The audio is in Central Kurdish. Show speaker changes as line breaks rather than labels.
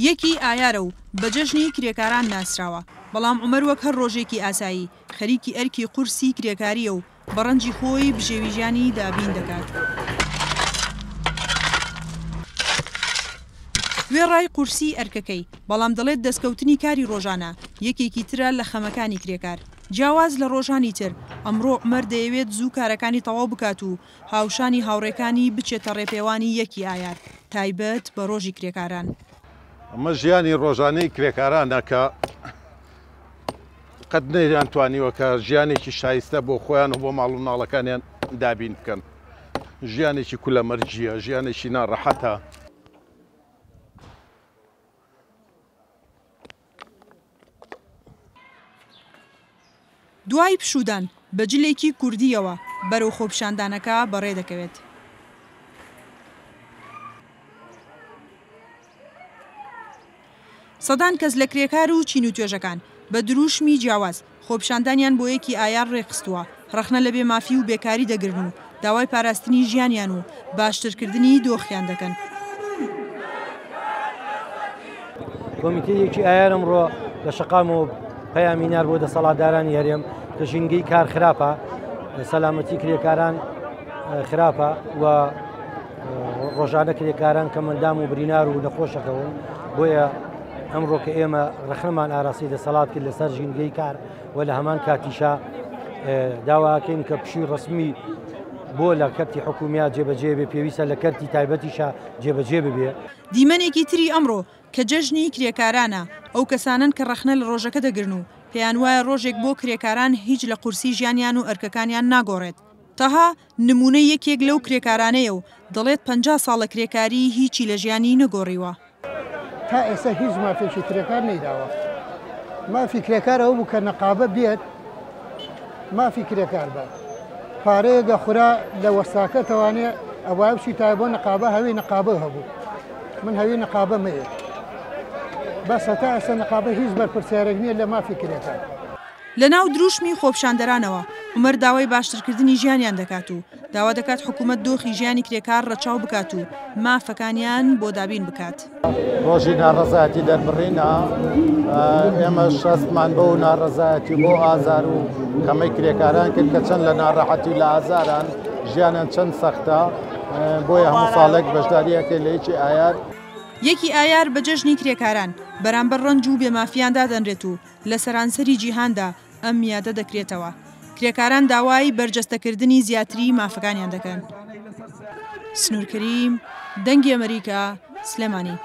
یەکی ئایارە و بە جەژنی کرێکاران ناسراوە، بەڵام عومەر وەک هەر ڕۆژێکی ئاسایی خەریکی ئەرکی قورسی کرێکاریە و بە ڕەنجی خۆی بژێوی ژیانی دابین دەکات. وێڕای قورسی ئەرکەکەی، بەڵام دەڵێت دەستکەوتنی کاری ڕۆژانە یەکێکی ترە لە خەمەکانی کرێکار. جیاواز لە ڕۆژانی تر ئەمڕۆ عومەر دەیەوێت زوو کارەکانی تەواو بکات و هاوشانی هاوڕێکانی بچێتە ڕێپێوانی یەکی ئایار، تایبەت بە ڕۆژی کرێکاران.
ئەمە ژیانی ڕۆژانەی کرێکارانە کە قەت نەیانتوانیوە کە ژیانێکی شایستە بۆ خۆیان و بۆ ماڵ و مناڵەکانیان دابین بکەن. ژیانێکی کولەمەرجیە، ژیانێکی ناڕەحەتە.
دوای پشودان بە جلێکی کوردیەوە بەرەو خۆپیشاندانەکە بەڕێ دەکەوێت. سەدان کەس لە کرێکار و چین و توێژەکان بە دروشمی جیاواز خۆپیشاندانیان بۆ یەکی ئایار ڕێخستووە، ڕەخنە لە بێمافی و بێکاری دەگرن و داوای پاراستنی ژیانیان و باشترکردنی دۆخیان دەکەن.
کۆمیتەیەکی ئایار ئەمڕۆ لە شەقامەوە پەیامینار بۆ دەسەڵاتدارانی هەرێم کە ژینگەی کار خراپە، سەلامەتی کرێکاران خراپە و ڕۆژانە کرێکاران کە مندام و برینار و نەخۆشەکەون. بۆیە ئەمڕۆ کە ئێمە ڕەخنەمان ئاراسی دەسەڵات کرد لەسەر ژینگەی کار و لە هەمان کاتیشا داواکەین کە پشووی ڕسمی بۆ لە کەرتی حکوومیات جێبەجێ بێ، پێویستە لە کەرتی تایبەتیشا جێبەجێ ببێ.
دیمەنێکی تری ئەمڕۆ کە جەژنی کرێکارانە، ئەو کەسانن کە ڕەخنە لە ڕۆژەکە دەگرن و پێیان وایە ڕۆژێک بۆ کرێکاران هیچ لە قورسی ژیانیان و ئەرکەکانیان ناگۆڕێت. تەها نمونەی یەکێک لەو کرێکارانەیە و دەڵێت 50 ساڵە کرێکاری هیچی لە ژیانی نەگۆڕیوە.
تا ئێستا هیچ مافێکی کرێکار نەیداوە. مافی کرێکار ئەو بوو کە نەقابە بێت، مافی کرێکار بە پارەیەگە خورا لە وەساکە توانێت ئەوای بچی تا بۆ نەقابە هەوی نەقابە هەبوو. من هەوی نەقابە مەیە، بەس هەتا ئێستا نەقابە هیچ بەرپرسیارێک نییە لە مافی کرێکار.
لە ناو دروشمی خۆپیشاندەرانەوە عومەر داوای باشترکردنی ژیانیان دەکات و داوا دەکات حکوومەت دۆخی ژیانی کرێکار ڕەچاو بکات و مافەکانیان بۆ دابین بکات.
ڕۆژی ناڕەزایەتی دەربڕینە، ئێمە شەستمان بۆ ناڕەزایەتی بۆ ئازار و کەمەی کرێکاران کرد کە چەند لە ناڕەحەتی لە ئازاران ژیانیان چەند سەختە. بۆیە هەموو ساڵێک بەشداریەکە لە یەکی ئایار.
یەکی ئایار بە جەژنی کرێکاران بەرامبەر ڕەنج و بێمافیاندا دەنرێت و لە سەرانسەری جیهاندا ئەم میادە دەکرێتەوە. کرێکاران داوای بەرجەستەکردنی زیاتری مافەکانیان دەکەن. سنوورکەریم، دەنگی ئەمریکا، سلێمانی.